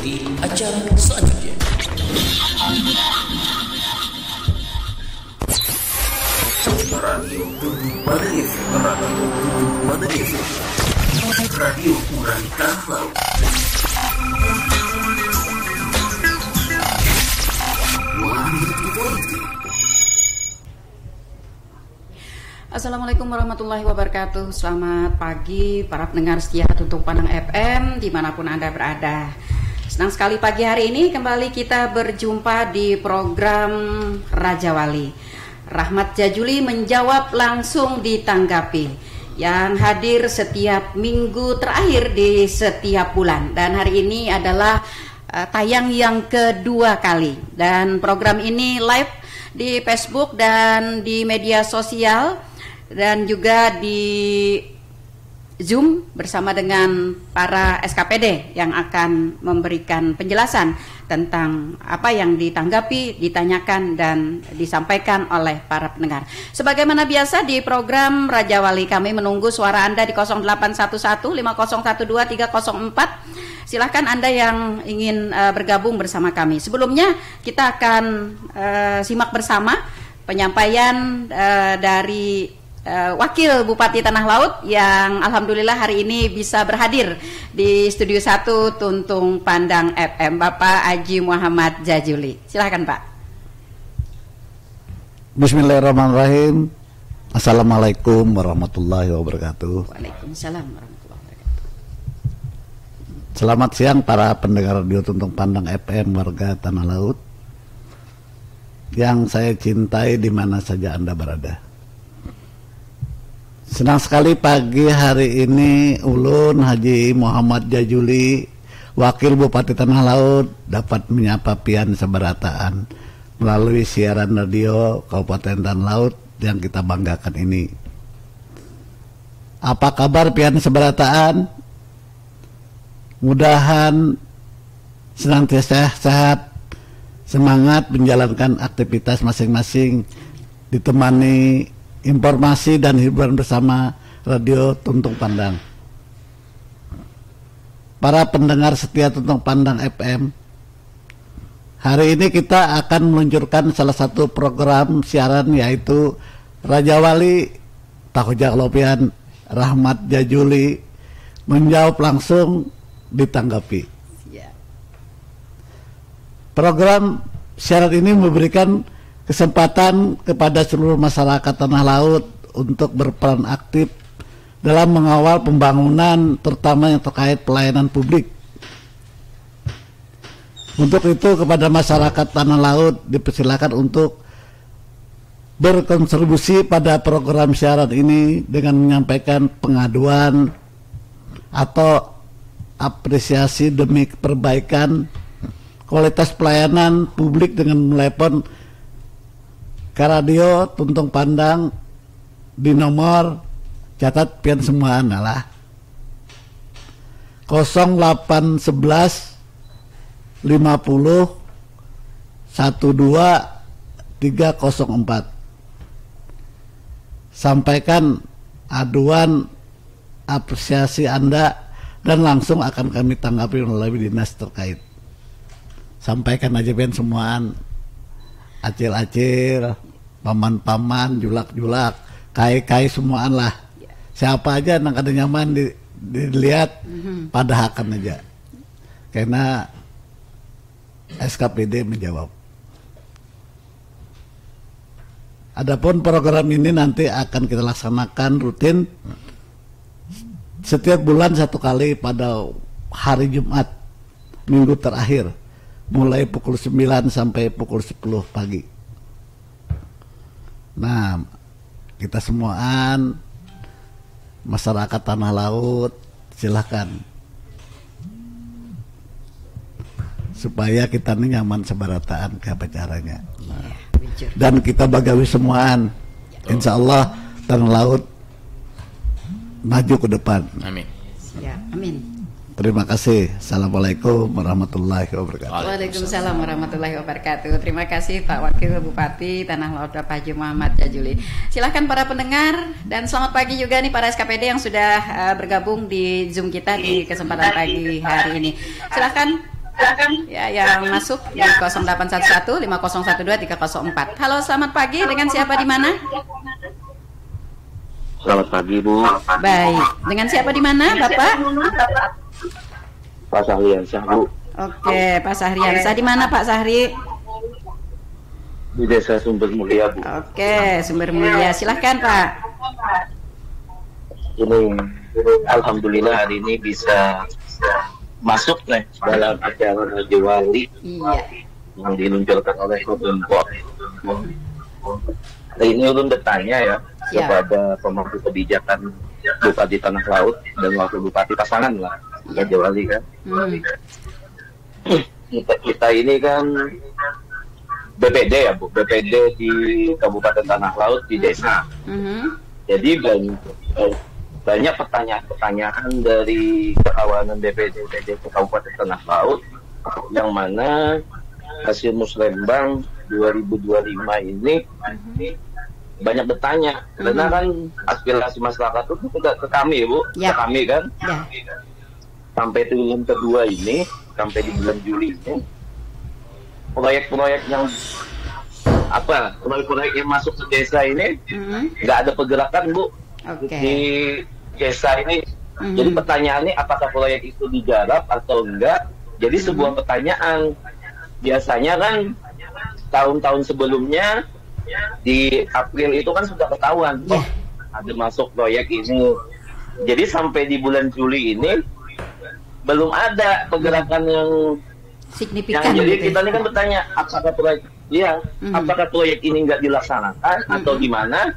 ikuti acara selanjutnya. Radio Badai FM, Radio Badai FM, Radio Urang Tanah Laut. Assalamualaikum warahmatullahi wabarakatuh. Selamat pagi para pendengar setia Tuntun Pandang FM dimanapun Anda berada. Senang sekali pagi hari ini kembali kita berjumpa di program Raja Wali. Rahmat Jajuli menjawab langsung ditanggapi, yang hadir setiap minggu terakhir di setiap bulan. Dan hari ini adalah tayang yang kedua kali. Dan program ini live di Facebook dan di media sosial, dan juga di Zoom bersama dengan para SKPD yang akan memberikan penjelasan tentang apa yang ditanggapi, ditanyakan, dan disampaikan oleh para pendengar. Sebagaimana biasa di program Raja Wali, kami menunggu suara Anda di 0811 5012 304. Silahkan Anda yang ingin bergabung bersama kami. Sebelumnya kita akan simak bersama penyampaian dari Wakil Bupati Tanah Laut yang alhamdulillah hari ini bisa berhadir di Studio 1 Tuntung Pandang FM, Bapak Haji Muhammad Jajuli. Silakan Pak. Bismillahirrahmanirrahim. Assalamualaikum warahmatullahi wabarakatuh. Waalaikumsalam warahmatullahi wabarakatuh. Selamat siang para pendengar Radio Tuntung Pandang FM warga Tanah Laut yang saya cintai di mana saja Anda berada. Senang sekali pagi hari ini Ulun Haji Muhammad Jajuli, Wakil Bupati Tanah Laut, dapat menyapa pian seberataan melalui siaran radio Kabupaten Tanah Laut yang kita banggakan ini. Apa kabar pian seberataan? Mudahan senantiasa sehat, semangat menjalankan aktivitas masing-masing, ditemani informasi dan hiburan bersama Radio Tuntung Pandang. Para pendengar setia Tuntung Pandang FM, hari ini kita akan meluncurkan salah satu program siaran, yaitu Raja Wali Tahojak Lopian Rahmat Jajuli menjawab langsung ditanggapi. Program siaran ini memberikan kesempatan kepada seluruh masyarakat Tanah Laut untuk berperan aktif dalam mengawal pembangunan, terutama yang terkait pelayanan publik. Untuk itu kepada masyarakat Tanah Laut dipersilakan untuk berkontribusi pada program siaran ini dengan menyampaikan pengaduan atau apresiasi demi perbaikan kualitas pelayanan publik dengan menelepon ke Radio Tuntung Pandang di nomor, catat pian semua adalah 0811 50 12 304. Sampaikan aduan apresiasi Anda dan langsung akan kami tanggapi melalui dinas terkait. Sampaikan aja pian semuaan, acil-acil, paman-paman, julak-julak, kai-kai semuaan lah. Siapa aja yang kada nyaman dilihat, padahakan aja. Karena SKPD menjawab. Adapun program ini nanti akan kita laksanakan rutin setiap bulan satu kali pada hari Jumat minggu terakhir, mulai pukul 9 sampai pukul 10 pagi. Nah, kita semuaan masyarakat Tanah Laut silahkan supaya kita ini nyaman seberataan ke apa caranya. Nah, dan kita bagawi semuaan, insya Allah Tanah Laut maju ke depan. Amin. Ya, amin. Terima kasih. Assalamualaikum warahmatullahi wabarakatuh. Waalaikumsalam warahmatullahi wabarakatuh. Terima kasih Pak Wakil Bupati Tanah Laut Bapak Haji Muhammad Jajuli. Silahkan para pendengar dan selamat pagi juga nih para SKPD yang sudah bergabung di Zoom kita di kesempatan pagi hari ini. Silahkan Ya, yang masuk di 0811 5012 304. Halo, selamat pagi. Dengan siapa di mana? Selamat pagi, Bu. Baik. Dengan siapa di mana, Bapak? Pak Sahriansyah, Bu. Oke, Pak Sahriansyah di mana, Pak Sahri? Di Desa Sumber Mulia, Bu. Oke, Sumber Mulia. Silahkan, Pak. Ini alhamdulillah hari ini bisa masuk nih dalam acara Raja Wali Iya. yang diluncurkan oleh Kemenpor. Hari ini ulun bertanya ya kepada pemangku kebijakan Bupati Tanah Laut dan Wakil Bupati pasangan lah Raja Wali kan. Kita ini kan BPD ya Bu, BPD di Kabupaten Tanah Laut di desa. Jadi banyak pertanyaan-pertanyaan dari kawanan BPD Kabupaten Tanah Laut yang mana hasil Musrembang 2025 ini banyak bertanya karena kan aspirasi masyarakat itu tidak ke kami Bu, ke kami kan sampai triwulan kedua ini, sampai di bulan Juli ini proyek-proyek yang proyek-proyek yang masuk ke desa ini nggak ada pergerakan Bu. Di desa ini. Jadi pertanyaannya apakah proyek itu digarap atau enggak? Jadi sebuah pertanyaan. Biasanya kan tahun-tahun sebelumnya di April itu kan sudah ketahuan ada masuk proyek ini. Jadi sampai di bulan Juli ini belum ada pergerakan yang signifikan. Jadi kita ini kan bertanya apakah proyek ini nggak dilaksanakan atau gimana?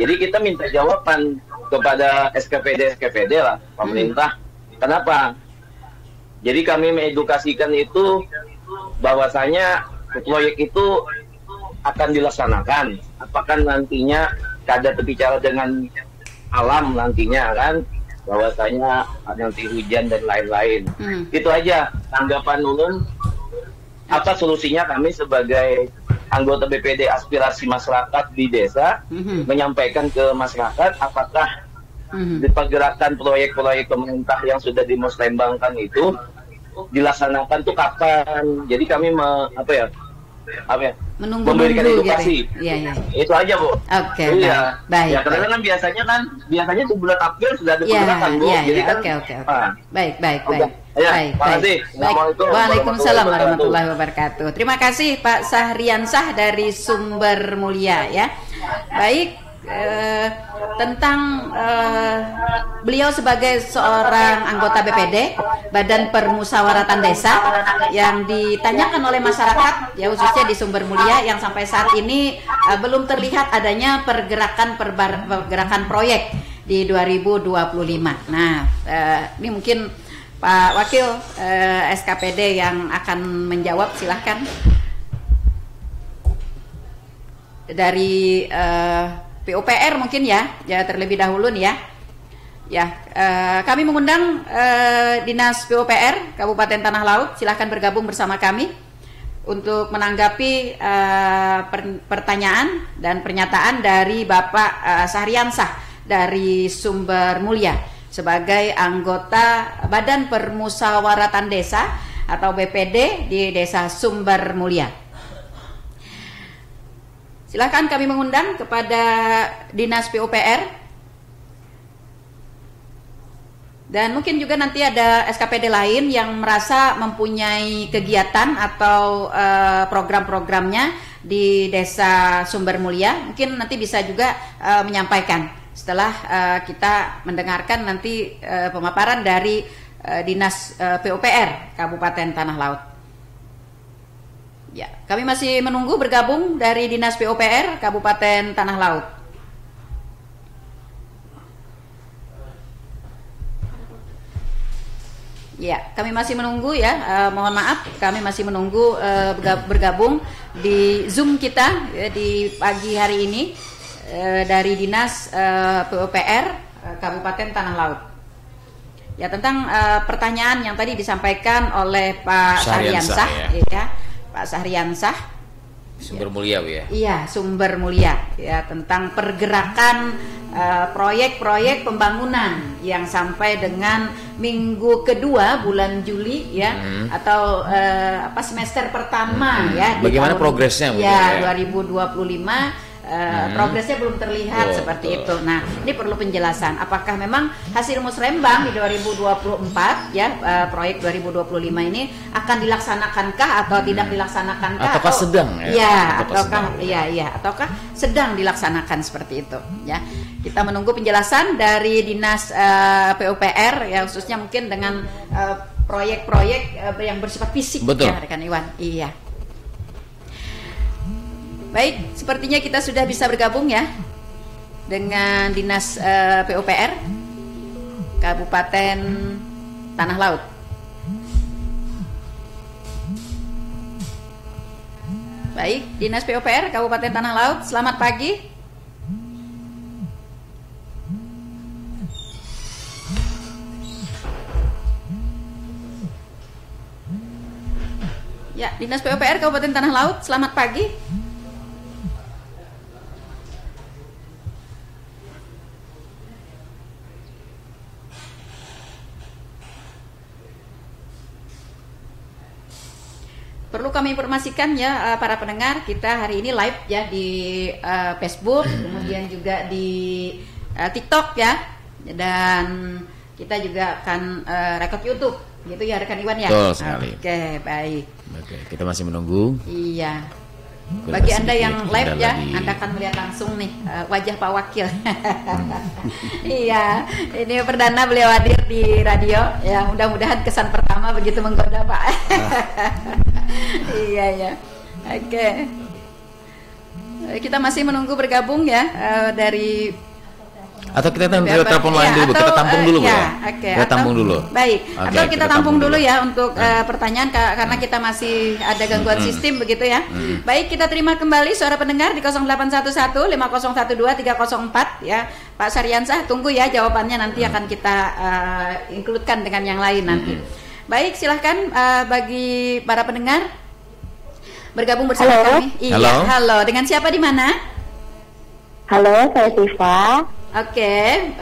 Jadi kita minta jawaban kepada SKPD lah, pemerintah. Kenapa? Jadi kami mengedukasikan itu bahwasanya proyek itu akan dilaksanakan. Apakah nantinya kada berbicara dengan alam nantinya kan, bahwasanya nanti hujan dan lain-lain. Itu aja tanggapan ulun. Apa solusinya kami sebagai anggota BPD aspirasi masyarakat di desa menyampaikan ke masyarakat apakah di pergerakan proyek-proyek pemerintah yang sudah dimusrembangkan itu dilaksanakan tuh kapan. Jadi kami memberikan edukasi. Gitu. Ya. Itu aja Bu. Oke. Baik. Ya karena kan biasanya di bulan April sudah ada pergerakan Bu. Jadi kan Oke. Baik. Baik. Waalaikumsalam warahmatullahi wabarakatuh. Terima kasih Pak Sahriansyah dari Sumber Mulia ya. Baik, tentang beliau sebagai seorang anggota BPD Badan Permusyawaratan Desa yang ditanyakan oleh masyarakat ya khususnya di Sumber Mulia yang sampai saat ini belum terlihat adanya pergerakan proyek di 2025. Nah, ini mungkin Pak Wakil SKPD yang akan menjawab, silahkan. Dari PUPR mungkin ya terlebih dahulu nih ya. Kami mengundang Dinas PUPR Kabupaten Tanah Laut, silahkan bergabung bersama kami untuk menanggapi pertanyaan dan pernyataan dari Bapak Sahriansyah dari Sumber Mulia sebagai anggota Badan Permusyawaratan Desa atau BPD di Desa Sumber Mulia. Silakan kami mengundang kepada Dinas PUPR. Dan mungkin juga nanti ada SKPD lain yang merasa mempunyai kegiatan atau program-programnya di Desa Sumber Mulia, mungkin nanti bisa juga menyampaikan setelah kita mendengarkan nanti pemaparan dari Dinas PUPR Kabupaten Tanah Laut. Ya, kami masih menunggu bergabung dari Dinas PUPR Kabupaten Tanah Laut. Ya, kami masih menunggu ya. Mohon maaf, kami masih menunggu bergabung di Zoom kita di pagi hari ini dari Dinas PUPR Kabupaten Tanah Laut. Ya, tentang pertanyaan yang tadi disampaikan oleh Pak Sahriansyah, ya, Pak Sahriansyah Sumber Mulia, Bu ya. Iya, Sumber Mulia ya, tentang pergerakan proyek-proyek pembangunan yang sampai dengan minggu kedua bulan Juli ya, atau semester pertama ya. Bagaimana progresnya, Bu? Ya, 2025. Progresnya belum terlihat seperti itu. Nah, ini perlu penjelasan. Apakah memang hasil musrembang di 2024 ya, proyek 2025 ini akan dilaksanakan atau tidak dilaksanakan Ataukah sedang ya? Ya, ataukah sedang dilaksanakan seperti itu ya. Kita menunggu penjelasan dari Dinas PUPR ya, khususnya mungkin dengan proyek-proyek yang bersifat fisik. Betul. Ya, rekan Iwan. Iya. Baik, sepertinya kita sudah bisa bergabung ya dengan Dinas PUPR Kabupaten Tanah Laut. Baik, Dinas PUPR Kabupaten Tanah Laut, selamat pagi. Ya, Dinas PUPR Kabupaten Tanah Laut, selamat pagi. Perlu kami informasikan ya para pendengar, kita hari ini live ya di Facebook, kemudian juga di TikTok ya, dan kita juga akan record YouTube, gitu ya rekan Iwan ya. Betul sekali. Oke, baik. Oke, kita masih menunggu. Iya. Bagi Anda yang live ya, Anda akan melihat langsung nih wajah Pak Wakil. Iya, ini perdana beliau hadir di radio. Ya, mudah-mudahan kesan pertama begitu menggoda, Pak. Iya ya. Oke. Kita masih menunggu bergabung ya dari. Atau kita telepon lain dulu, kita tampung dulu, Bu ya. Kita tampung dulu. Baik. Atau kita tampung dulu ya untuk pertanyaan karena kita masih ada gangguan sistem begitu ya. Baik, kita terima kembali suara pendengar di 0811 5012 304 ya. Pak Saryansah, tunggu ya jawabannya, nanti akan kita includekan dengan yang lain nanti. Baik, silahkan bagi para pendengar bergabung bersama kami. Iya, halo. Dengan siapa di mana? Halo, saya Siva. Oke,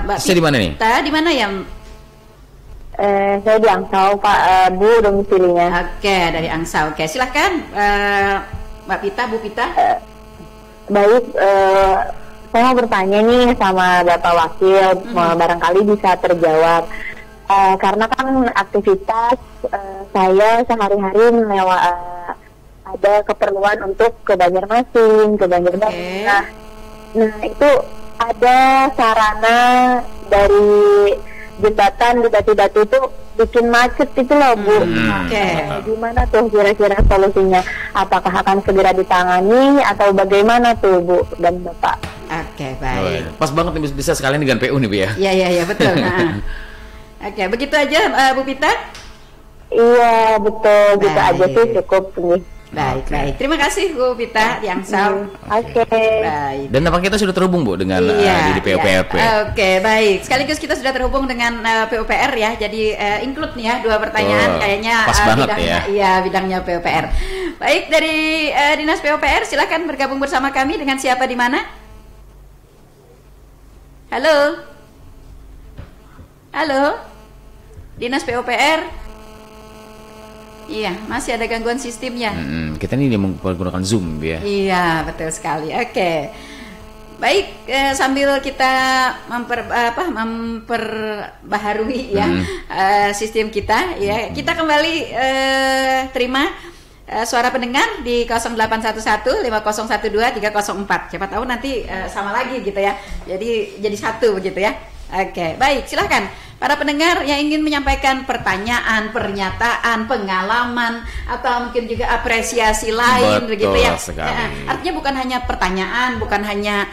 Mbak Saya di mana nih? Pita, di mana ya? Saya di Angsau, Pak, Bu domisilinya. Oke, dari Angsau. Oke, silahkan Mbak Pita, Bu Pita. Baik, saya mau bertanya nih sama Bapak Wakil, barangkali bisa terjawab. Karena kan aktivitas saya sehari-hari ada keperluan untuk ke Banjarmasin, ke Banjarmasin. Nah itu ada sarana dari jembatan di Batu-Batu itu bikin macet itu loh, Bu. Gimana tuh kira-kira solusinya? Apakah akan segera ditangani atau bagaimana tuh, Bu dan Bapak? Oke, baik. Pas banget nih, bisa sekalian dengan PU nih, Bu ya. Iya, betul. Oke, begitu aja Bu Pita? Iya, betul. Gitu aja sih cukup nih. Baik. Terima kasih Bu Pita di Angsau. Oke. Baik. Dan apa kita sudah terhubung, Bu, dengan di PUPR? Oke, baik. Sekaligus kita sudah terhubung dengan PUPR ya. Jadi include nih ya dua pertanyaan kayaknya pas banget bidangnya, ya. Iya, bidangnya PUPR. Baik, dari Dinas PUPR silakan bergabung bersama kami. Dengan siapa di mana? Halo. Dinas PUPR. Iya, masih ada gangguan sistemnya. Kita ini menggunakan Zoom ya. Iya, betul sekali. Oke. Baik, sambil kita memperbaharui ya sistem kita ya. Kita kembali terima suara pendengar di 0811 5012 304. Siapa tahu nanti sama lagi gitu ya. Jadi satu begitu ya. Oke, baik, silakan para pendengar yang ingin menyampaikan pertanyaan, pernyataan, pengalaman, atau mungkin juga apresiasi lain. Betul begitu ya. Sekali. Artinya bukan hanya pertanyaan, bukan hanya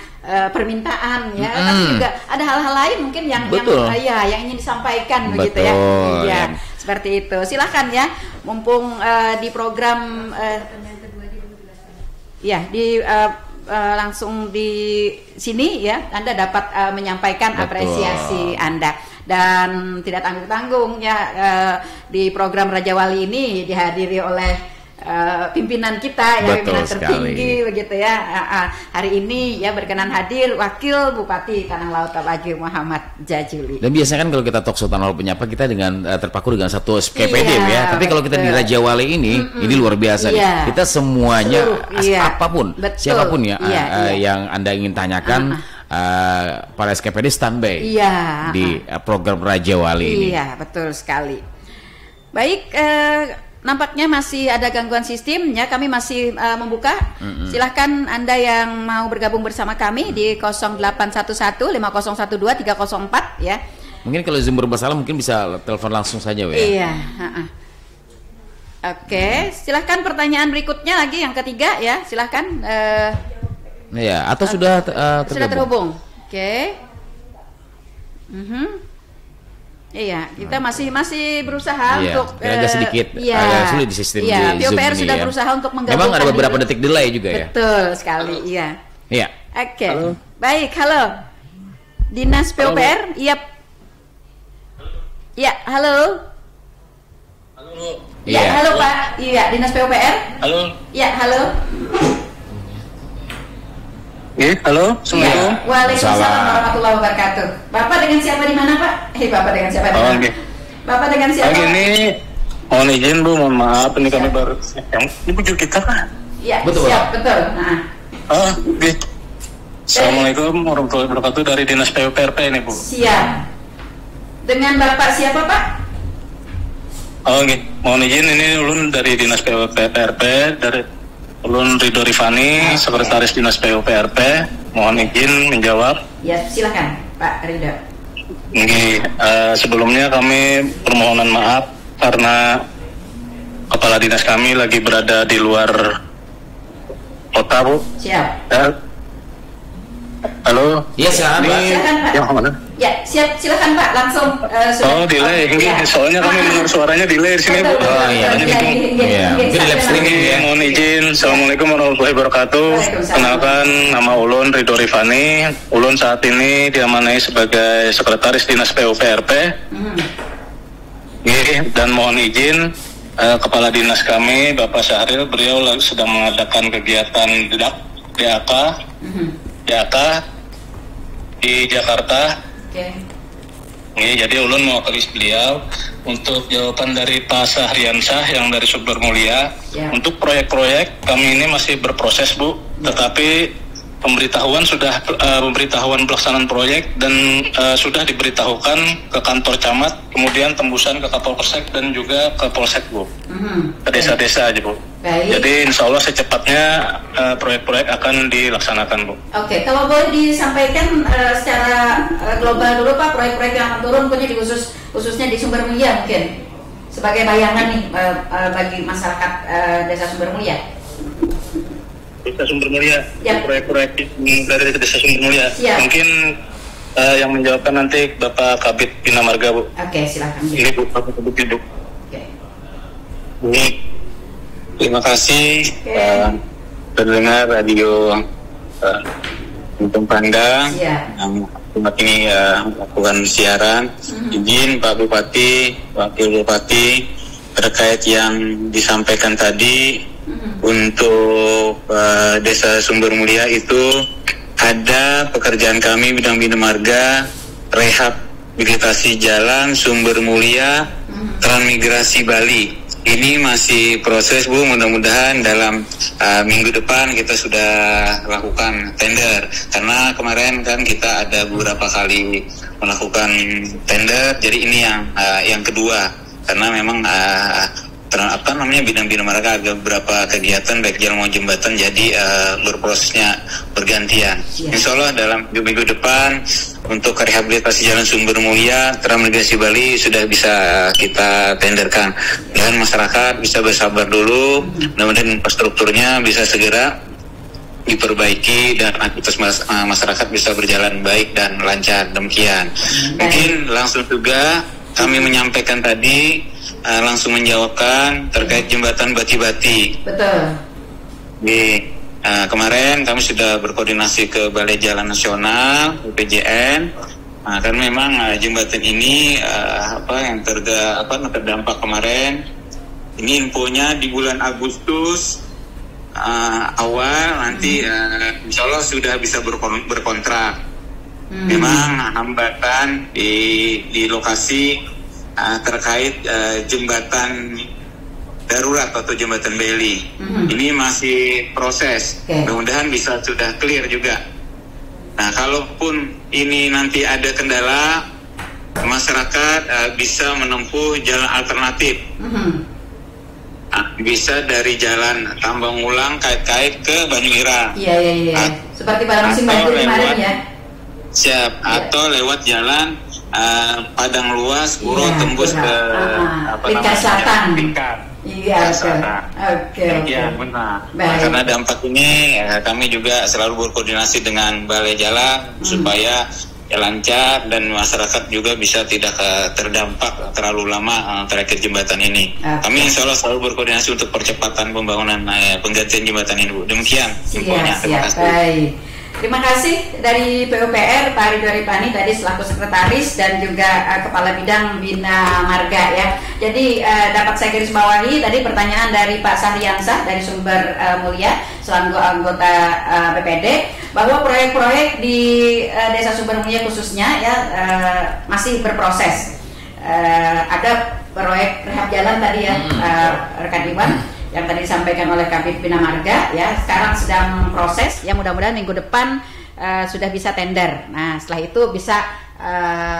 permintaan ya, tapi juga ada hal-hal lain mungkin yang ingin disampaikan begitu ya. Iya, seperti itu. Silakan ya, mumpung di program langsung di sini ya, Anda dapat menyampaikan apresiasi Anda. Dan tidak tanggung-tanggung ya, di program Raja Wali ini dihadiri oleh pimpinan kita ya, Betul pimpinan tertinggi begitu ya. Hari ini ya berkenan hadir Wakil Bupati Tanah Laut Tabagi Muhammad Jajuli. Dan biasanya kan kalau kita talk show Tanah Laut Penyapa kita dengan terpaku dengan satu SKPD iya, ya. Tapi kalau kita di Raja Wali ini luar biasa nih. Kita semuanya apapun, siapapun ya yang Anda ingin tanyakan, para SKPD standby di program Raja Wali ini. Iya, betul sekali. Baik, nampaknya masih ada gangguan sistem ya. Kami masih membuka. Silahkan Anda yang mau bergabung bersama kami di 0811 5012 304 ya. Mungkin kalau Zoom bermasalah mungkin bisa telepon langsung saja ya. Iya. Oke, silahkan pertanyaan berikutnya lagi yang ketiga ya. Silahkan. Ya, atau sudah terhubung. Oke. Iya, kita masih berusaha untuk agak sedikit agak sulit di sistem di Zoom PUPR ini sudah ya. berusaha untuk menggabungkan. Memang ada beberapa detik delay juga ya. Betul sekali, iya. Iya. Oke. Baik, halo. Dinas PUPR, iya. Ya, halo. Ya, halo Pak. Iya, Dinas PUPR. Halo. Ya, halo. Halo, Assalamualaikum. Waalaikumsalam warahmatullahi wabarakatuh. Bapak dengan siapa di mana, Pak? Bapak dengan siapa di mana? Bapak dengan siapa? Ini mohon izin Bu, mohon maaf ini kami baru ini bujuk kita kan? Iya, betul. Siap, betul. Assalamualaikum warahmatullahi wabarakatuh dari Dinas PUPR ini Bu. Siap. Dengan Bapak siapa, Pak? Mohon izin ini ulun dari Dinas PUPR dari Ulun Ridho Rifani, Sekretaris Dinas PUPRP, mohon izin menjawab. Ya, silakan Pak Ridho. Sebelumnya kami permohonan maaf karena Kepala Dinas kami lagi berada di luar kota, Bu. Siap. Halo. Iya, silakan Pak. Silakan Pak. Yang mana? Ya, siap. Silakan Pak, langsung. Delay. Soalnya kami dengar suaranya delay di sini, Bu. Mungkin live streaming ya. Mohon izin. Assalamualaikum warahmatullahi wabarakatuh. Kenalkan, nama Ulun Ridho Rifani. Ulun saat ini diamanai sebagai Sekretaris Dinas PUPRP. Dan mohon izin Kepala Dinas kami, Bapak Syahril, beliau sedang mengadakan kegiatan DAK di Jakarta. Jadi Ulun mewakili beliau untuk jawaban dari Pak Sahriansyah yang dari Sumber Mulia. Untuk proyek-proyek kami ini masih berproses, Bu, tetapi pemberitahuan pelaksanaan proyek dan sudah diberitahukan ke kantor camat, kemudian tembusan ke Kapolsek dan juga ke Polsek, Bu, ke desa-desa aja, Bu. Baik. Jadi insya Allah secepatnya proyek-proyek akan dilaksanakan, Bu. Oke, kalau boleh disampaikan secara global dulu Pak, proyek-proyek yang akan turun khususnya di Sumber Mulia mungkin sebagai bayangan nih bagi masyarakat Desa Sumber Mulia. Desa Sumber Mulia, proyek-proyek dari Desa Sumber Mulia. Mungkin yang menjawabkan nanti Bapak Kabid Bina Marga, Bu. Oke, silakan. Ini Bu, Bapak Kabid Bina. Terima kasih pendengar radio Untung Pandang yang saat ini melakukan siaran. Izin Pak Bupati, Wakil Bupati terkait yang disampaikan tadi. Untuk Desa Sumber Mulia itu ada pekerjaan kami bidang Bina Marga, rehabilitasi jalan Sumber Mulia, transmigrasi Bali. Ini masih proses, Bu, mudah-mudahan dalam minggu depan kita sudah lakukan tender. Karena kemarin kan kita ada beberapa kali melakukan tender, jadi ini yang kedua. Karena memang bidang Bina Marga ada beberapa kegiatan baik jalan maupun jembatan, jadi berprosesnya bergantian. Insya Allah dalam minggu depan untuk rehabilitasi jalan Sumber Mulia, transmigrasi Bali sudah bisa kita tenderkan. Dan masyarakat bisa bersabar dulu, mudah-mudahan infrastrukturnya bisa segera diperbaiki dan aktivitas masyarakat bisa berjalan baik dan lancar. Demikian. Mungkin langsung juga kami menyampaikan tadi, langsung menjawabkan terkait jembatan Bati-Bati. Betul. Kemarin kami sudah berkoordinasi ke Balai Jalan Nasional BPJN. Karena memang jembatan ini yang terdampak kemarin Ini infonya di bulan Agustus awal nanti insya Allah sudah bisa berkontrak. Memang hambatan di lokasi terkait jembatan darurat atau jembatan Beli. Ini masih proses. Mudah-mudahan bisa sudah clear juga. Nah, kalaupun ini nanti ada kendala, masyarakat bisa menempuh jalan alternatif. Bisa dari jalan Tambang Ulang kait-kait ke Banyuira. Iya. Seperti pada musim banjir kemarin ya. Siap. Atau lewat jalan Padang Luas, Puro tembus ke Lingkar Selatan. Iya, oke. Iya, benar. Nah, karena dampak ini kami juga selalu berkoordinasi dengan Balai Jalan supaya lancar dan masyarakat juga bisa tidak terdampak terlalu lama terkait jembatan ini. Kami insya Allah selalu berkoordinasi untuk percepatan pembangunan penggantian jembatan ini, Bu. Demikian infonya. Terima kasih. Baik. Terima kasih dari PUPR Pak Ridho Ripani tadi selaku sekretaris dan juga Kepala Bidang Bina Marga ya. Jadi dapat saya garis bawahi tadi pertanyaan dari Pak Sahriansah dari Sumber Mulia selaku anggota BPD bahwa proyek-proyek di Desa Sumber Mulia khususnya ya masih berproses. Ada proyek rehab jalan tadi ya rekan Iwan yang tadi disampaikan oleh Kabid Bina Marga ya, sekarang sedang proses ya, mudah-mudahan minggu depan sudah bisa tender. Nah, setelah itu bisa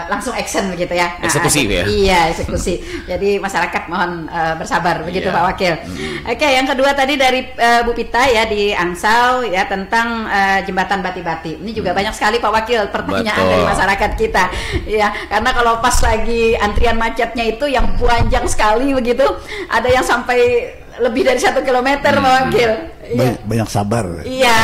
langsung action begitu ya. Eksekusi ya. Iya, eksekusi. Jadi masyarakat mohon bersabar begitu Pak Wakil. Oke, yang kedua tadi dari Bu Pita ya di Angsau ya tentang jembatan Bati-Bati. Ini juga banyak sekali Pak Wakil pertanyaan dari masyarakat kita. Ya, karena kalau pas lagi antrian macetnya itu yang panjang sekali begitu, ada yang sampai lebih dari 1 kilometer Pak Wakil. Banyak sabar. Iya.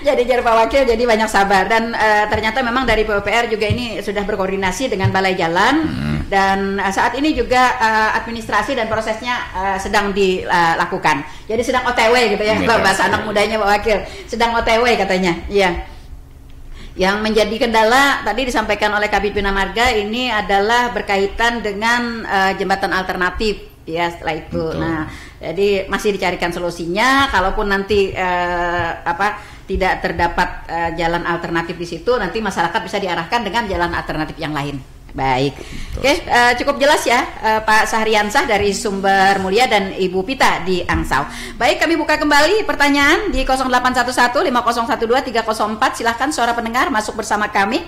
Jadi Pak Wakil jadi banyak sabar dan ternyata memang dari PUPR juga ini sudah berkoordinasi dengan Balai Jalan dan saat ini juga administrasi dan prosesnya sedang dilakukan. Jadi sedang OTW gitu ya, bahasa anak mudanya Pak Wakil. Sedang OTW katanya. Iya. Yang menjadi kendala tadi disampaikan oleh Kabid Bina Marga ini adalah berkaitan dengan jembatan alternatif. Ya setelah itu, nah jadi masih dicarikan solusinya. Kalaupun nanti tidak terdapat jalan alternatif di situ, nanti masyarakat bisa diarahkan dengan jalan alternatif yang lain. Baik, oke, cukup jelas ya Pak Sahriansah dari Sumber Mulia dan Ibu Pita di Angsau. Baik, kami buka kembali pertanyaan di 0811 5012 304. Silahkan suara pendengar masuk bersama kami.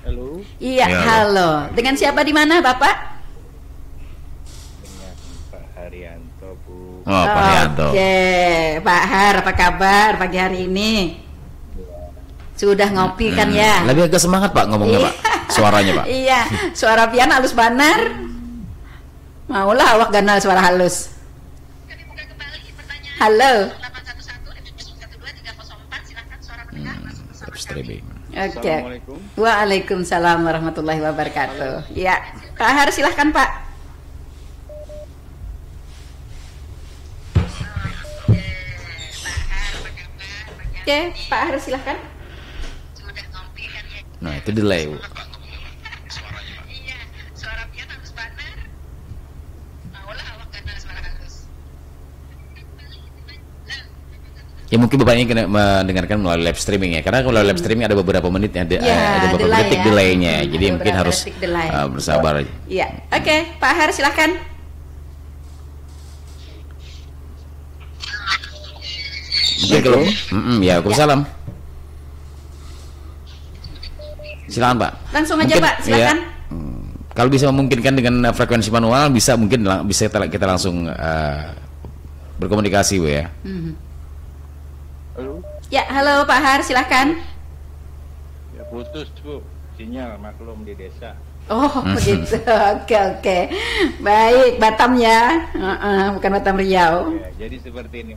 Halo. Iya, halo. Dengan siapa di mana Bapak? Oh, Pak Haryanto. Oke, Pak Har, apa kabar pagi hari ini? Sudah ngopi kan ya? Lebih agak semangat Pak ngomongnya Pak, suaranya Pak. Iya, suara pian halus banar. Maulah awak ganal suara halus. Halo. Oke. Waalaikumsalam warahmatullahi wabarakatuh. Ya, Pak Har silahkan Pak. Oke, Pak Harus silahkan. Nah, itu delay, Bu. Iya, suara pian halus banar. Maulah awak ganal suara halus. Ya mungkin Bapak ini kena mendengarkan melalui live streaming ya. Karena kalau live streaming ada beberapa menit ada beberapa detik delaynya. Jadi mungkin harus bersabar. Iya. Oke, Pak Harus silahkan. Kalau ya, Waalaikumsalam. Silakan Pak. Langsung aja Pak, silakan. Ya, kalau bisa memungkinkan dengan frekuensi manual bisa kita langsung berkomunikasi Bu ya. Halo. Ya, halo Pak Har, silakan. Ya putus Bu, sinyal maklum di desa. Oh begitu, oke. Baik, Batam ya, bukan Batam Riau. Ya, jadi seperti ini.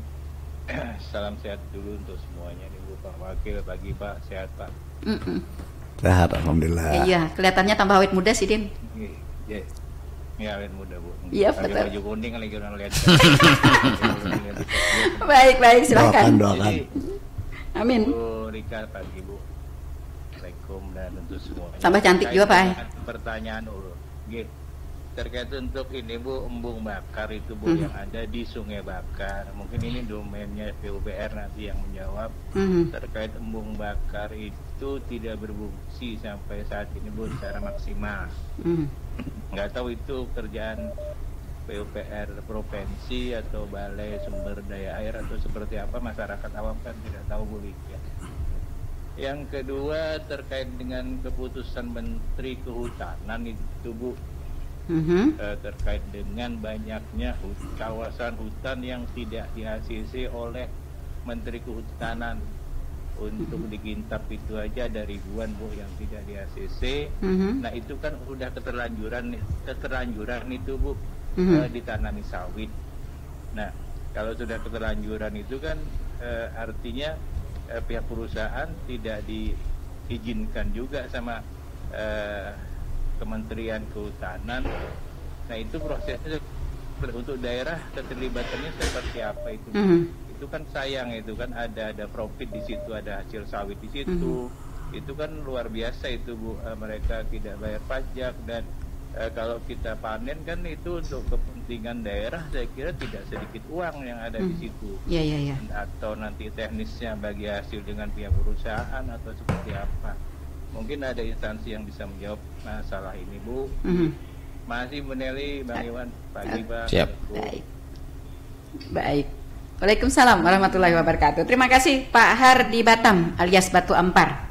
Salam sehat dulu untuk semuanya nih Bu, Pak Wakil, pagi Pak, sehat Pak. Sehat, alhamdulillah. Iya, kelihatannya tambah awet muda sih Din. Iya, awet muda Bu. Iya betul. Baju kuning lagi orang lihat. Baik, silakan. Doakan. Amin. Bu Rika, pagi Bu. Assalamualaikum dan untuk semuanya. Tambah cantik juga Pak. Pertanyaan dulu. terkait untuk ini Bu, embung bakar itu Bu, yang ada di Sungai Bakar. Mungkin ini domainnya PUPR nanti yang menjawab. Terkait embung bakar itu tidak berfungsi sampai saat ini Bu secara maksimal. Nggak tahu itu kerjaan PUPR provinsi atau Balai Sumber Daya Air atau seperti apa, masyarakat awam kan tidak tahu Bu ya. Yang kedua terkait dengan keputusan Menteri Kehutanan itu Bu, terkait dengan banyaknya kawasan hutan yang tidak di-ACC oleh Menteri Kehutanan. Untuk dikintab itu aja ada ribuan Bu yang tidak di-ACC. Nah itu kan udah keterlanjuran itu Bu, ditanami sawit. Nah kalau sudah keterlanjuran itu kan artinya pihak perusahaan tidak diizinkan juga sama Kementerian Kehutanan. Nah itu prosesnya untuk daerah keterlibatannya seperti apa itu? Itu kan sayang, itu kan ada profit di situ, ada hasil sawit di situ. Itu kan luar biasa itu Bu, mereka tidak bayar pajak dan kalau kita panen kan itu untuk kepentingan daerah, saya kira tidak sedikit uang yang ada di situ. Atau nanti teknisnya bagi hasil dengan pihak perusahaan atau seperti apa. Mungkin ada instansi yang bisa menjawab masalah ini Bu. Masih meneli Bang Iwan, pagi Bang. Siap. Baik. Waalaikumsalam warahmatullahi wabarakatuh. Terima kasih Pak Har di Batam alias Batu Ampar.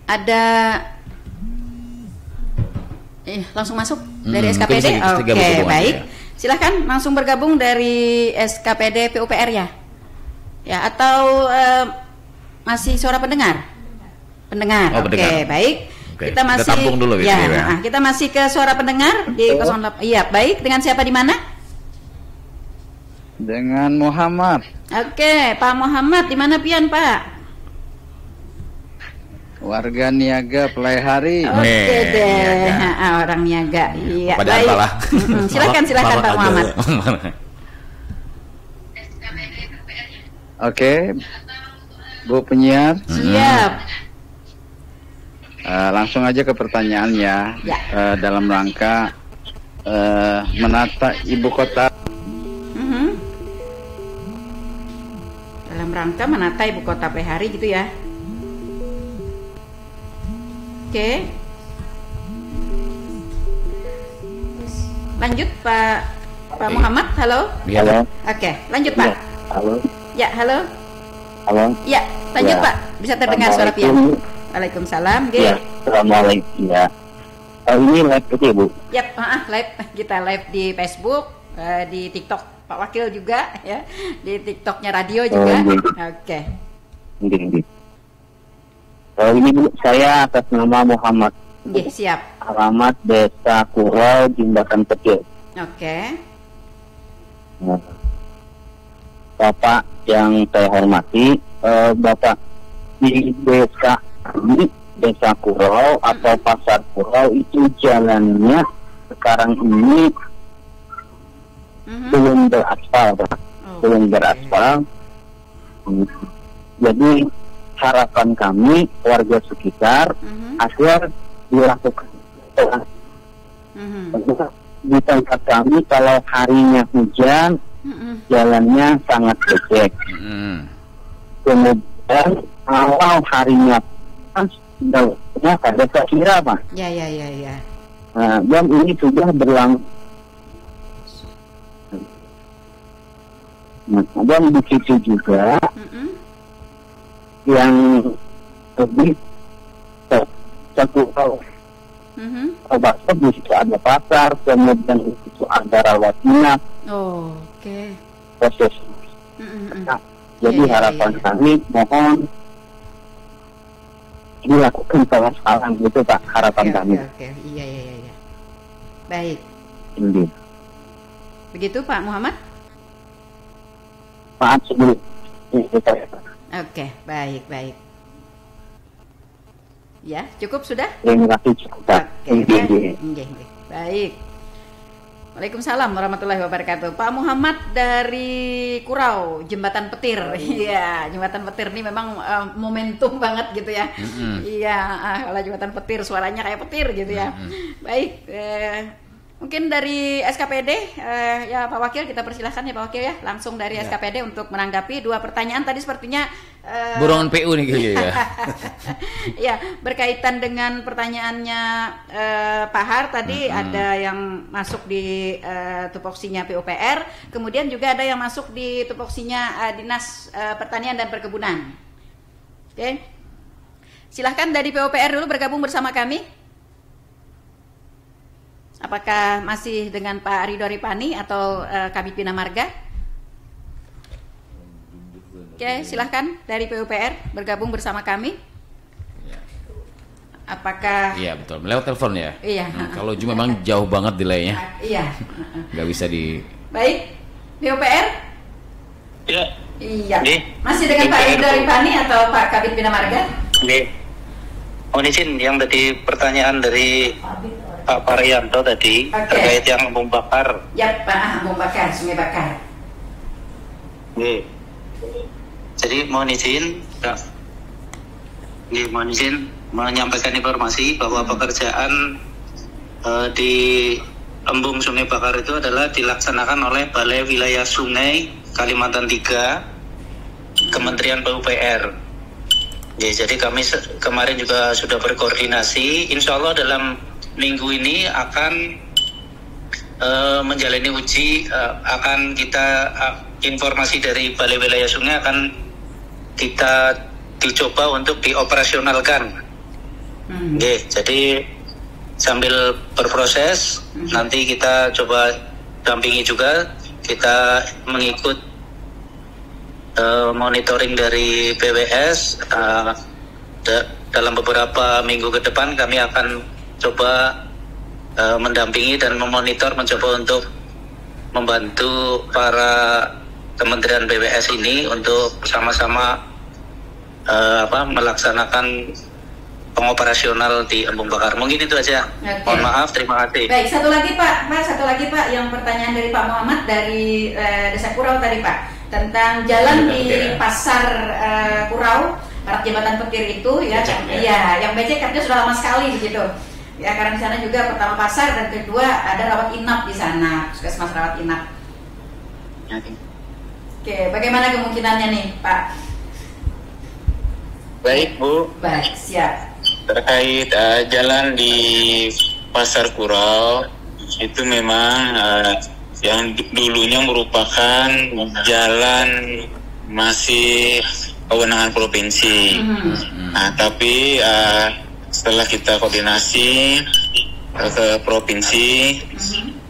Ada langsung masuk dari SKPD. Oke, baik. Silahkan langsung bergabung dari SKPD PUPR ya. Ya, atau masih suara pendengar? Pendengar. Oke, baik. Kita masih tampung dulu ya. Kita masih ke suara pendengar di 08. Iya, baik. Dengan siapa di mana? Dengan Muhammad. Oke, Pak Muhammad di mana pian, Pak? Warga Niaga Pelaihari. Oke deh, orang Niaga. Iya, baik. Silakan Pak Muhammad. Oke, Bu penyiar. Siap. Langsung aja ke pertanyaannya. Ya. Dalam rangka menata ibu kota. Dalam rangka menata ibu kota Pelaihari gitu ya. Oke. Lanjut Pak Muhammad, halo. Halo. Oke, lanjut Pak. Halo. Ya, halo. Halo. Ya, lanjut Pak. Bisa terdengar suara pian. Waalaikumsalam. Ya, assalamualaikum ya. Ini live itu ya Bu? Yap, live. Kita live di Facebook, di TikTok Pak Wakil juga ya, di TikToknya radio juga. Oke. Ini Bu, saya atas nama Muhammad. Oke, siap. Alamat Desa Kurau, Jembatan Petir. Oke. Bapak yang saya hormati, Bapak di desa ini, Desa Kurau atau Pasar Kurau itu jalannya sekarang ini belum beraspal, belum beraspal. Jadi harapan kami warga sekitar agar dilakukan di tempat kami kalau harinya hujan jalannya sangat becek. Kemudian kalau harinya panas daunnya ada kira Pak. Ya. Dan ini sudah berlangsung. Dan begitu juga yang lebih satu obat di situ ada pasar, kemudian di situ ada rawat inap. Proses. Jadi harapan kami mohon dilakukan pengasalan gitu Pak, harapan kami. Iya. Baik. Ini. Begitu Pak Muhammad? Maaf sebelum. Oke, baik. Ya, cukup sudah? Terima kasih cukup. Baik. Waalaikumsalam warahmatullahi wabarakatuh. Pak Muhammad dari Kurau, Jembatan Petir. Iya, Jembatan Petir ini memang momentum banget gitu ya. Iya, kalau Jembatan Petir suaranya kayak petir gitu ya. Baik, Mungkin dari SKPD, ya Pak Wakil, kita persilahkan ya Pak Wakil ya, langsung dari SKPD untuk menanggapi 2 pertanyaan tadi sepertinya borongan PU nih kayaknya ya. Ya, berkaitan dengan pertanyaannya Pak Har tadi, ada yang masuk di tupoksinya PUPR, kemudian juga ada yang masuk di tupoksinya Dinas Pertanian dan Perkebunan. Oke. Silahkan dari PUPR dulu bergabung bersama kami. Apakah masih dengan Pak Ridho Ripani atau Kabid Bina Marga? Oke, silahkan dari PUPR bergabung bersama kami. Apakah? Iya betul, lewat telepon ya. Iya. Kalau memang jauh banget delaynya. Iya. Nggak bisa di. Baik, PUPR. Ya. Iya. Masih dengan Pak Ridho Ripani atau Pak Kabid Bina Marga? Mohon izin yang tadi pertanyaan dari Pak Parianto tadi terkait yang embung bakar. Ya Pak, embung bakar, sungai bakar. Jadi mohon izin menyampaikan informasi bahwa pekerjaan di embung sungai bakar itu adalah dilaksanakan oleh Balai Wilayah Sungai Kalimantan 3 Kementerian PUPR. Jadi kami kemarin juga sudah berkoordinasi. Insya Allah dalam minggu ini akan menjalani uji, akan kita informasi dari Balai Wilayah Sungai akan kita dicoba untuk dioperasionalkan. Jadi sambil berproses nanti kita coba dampingi juga, kita mengikut monitoring dari BWS. Dalam beberapa minggu ke depan kami akan coba mendampingi dan memonitor, mencoba untuk membantu para Kementerian BWS ini untuk sama-sama melaksanakan pengoperasional di embung bakar. Mungkin itu aja. Mohon maaf, terima kasih. Baik, satu lagi Pak, yang pertanyaan dari Pak Muhammad dari Desa Kurau tadi Pak, tentang jalan di Pasar Kurau, barat Jembatan Petir itu ya, yang becek katanya sudah lama sekali begitu. Ya, karena di sana juga pertama pasar dan kedua ada rawat inap di sana, puskesmas rawat inap. Oke, bagaimana kemungkinannya nih, Pak? Baik, Bu. Baik, siap. Terkait jalan di Pasar Kurau itu memang yang dulunya merupakan jalan masih kewenangan provinsi. Nah, tapi setelah kita koordinasi ke provinsi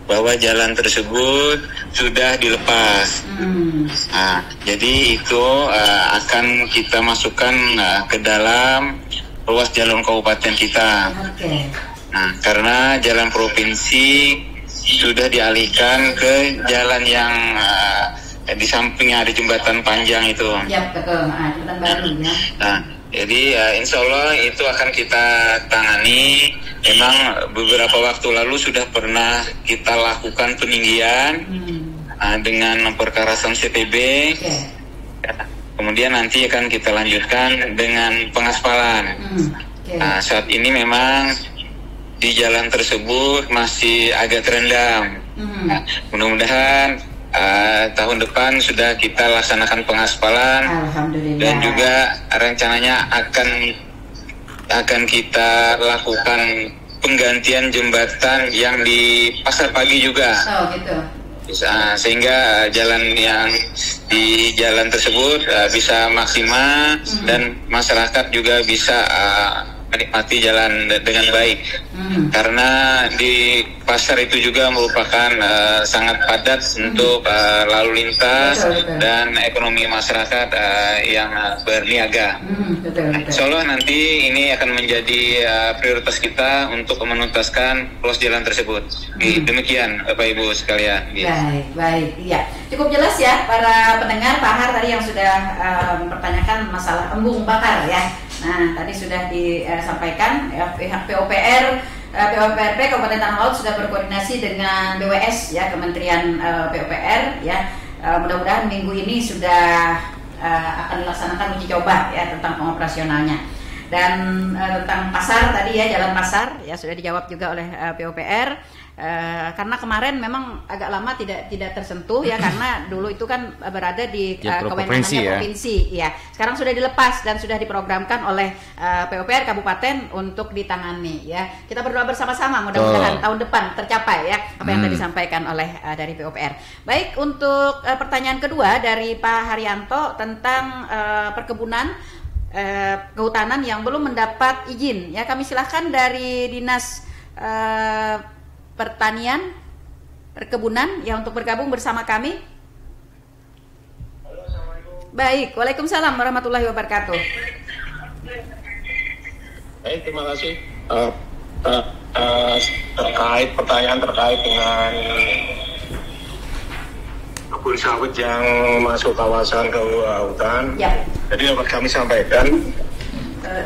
bahwa jalan tersebut sudah dilepas. Nah, jadi itu akan kita masukkan ke dalam ruas jalan kabupaten kita. Nah, karena jalan provinsi sudah dialihkan ke jalan yang di sampingnya ada jembatan panjang itu. Ya betul, jembatan baru ya. Nah, jadi insya Allah itu akan kita tangani. Memang beberapa waktu lalu sudah pernah kita lakukan peninggian dengan perkarasan CTB. Kemudian nanti akan kita lanjutkan dengan pengaspalan. Nah, saat ini memang di jalan tersebut masih agak terendam. Mudah-mudahan tahun depan sudah kita laksanakan pengaspalan dan juga rencananya akan kita lakukan penggantian jembatan yang di Pasar Pagi juga. Oh gitu. Sehingga jalan yang di jalan tersebut bisa maksimal dan masyarakat juga bisa menikmati jalan dengan baik. Karena di pasar itu juga merupakan sangat padat untuk lalu lintas dan ekonomi masyarakat yang berniaga. Insya Allah nanti ini akan menjadi prioritas kita untuk menuntaskan ruas jalan tersebut. Demikian Bapak Ibu sekalian. Baik, iya. Cukup jelas ya para pendengar, Pak Har tadi yang sudah mempertanyakan masalah embung bakar ya. Nah, tadi sudah disampaikan ya, pihak PUPR, PUPRP Kabupaten Tanah Laut sudah berkoordinasi dengan BWS ya, Kementerian PUPR ya. Mudah-mudahan minggu ini sudah akan dilaksanakan uji coba ya tentang pengoperasionalnya. Dan tentang pasar tadi ya, jalan pasar ya sudah dijawab juga oleh PUPR. Karena kemarin memang agak lama tidak tersentuh ya, karena dulu itu kan berada di kewenangannya provinsi ya. Sekarang sudah dilepas dan sudah diprogramkan oleh PUPR kabupaten untuk ditangani ya. Kita berdoa bersama-sama mudah-mudahan tahun depan tercapai ya apa yang tadi disampaikan oleh dari PUPR. Baik, untuk pertanyaan kedua dari Pak Haryanto tentang perkebunan kehutanan yang belum mendapat izin ya, kami silahkan dari Dinas Pertanian, Perkebunan ya untuk bergabung bersama kami. Baik, waalaikumsalam warahmatullahi wabarakatuh. Baik, terima kasih. Pertanyaan terkait dengan kebun sawit yang masuk kawasan hutan. Ya. Jadi dapat kami sampaikan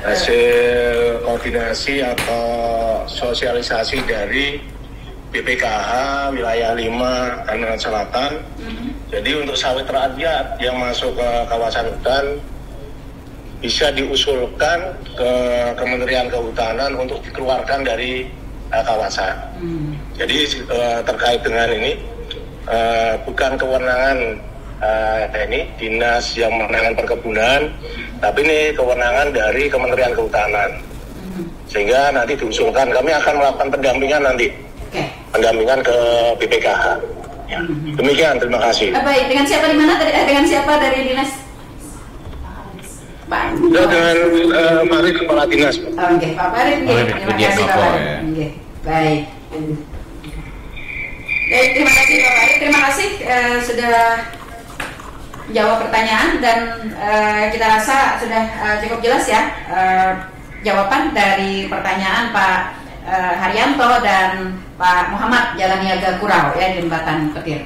hasil koordinasi atau sosialisasi dari BPKH wilayah 5 Kalimantan Selatan. Jadi untuk sawit rakyat yang masuk ke kawasan hutan bisa diusulkan ke Kementerian Kehutanan untuk dikeluarkan dari kawasan. Jadi terkait dengan ini bukan kewenangan ini dinas yang menangani perkebunan, tapi ini kewenangan dari Kementerian Kehutanan. Sehingga nanti diusulkan, kami akan melakukan pendampingan nanti. Pendampingan ke BPKH. Ya. Demikian, terima kasih. Baik, dengan siapa di mana? Dengan siapa dari dinas? Pak. Dengan Pak Farid, Kepala Dinas. Oke, Pak Farid. Terima kasih Pak Farid. Baik. Baik, terima kasih Pak Farid. Terima kasih sudah jawab pertanyaan dan kita rasa sudah cukup jelas ya jawaban dari pertanyaan Pak Haryanto dan Pak Muhammad Jalan Niaga Kurau ya, Jembatan Petir.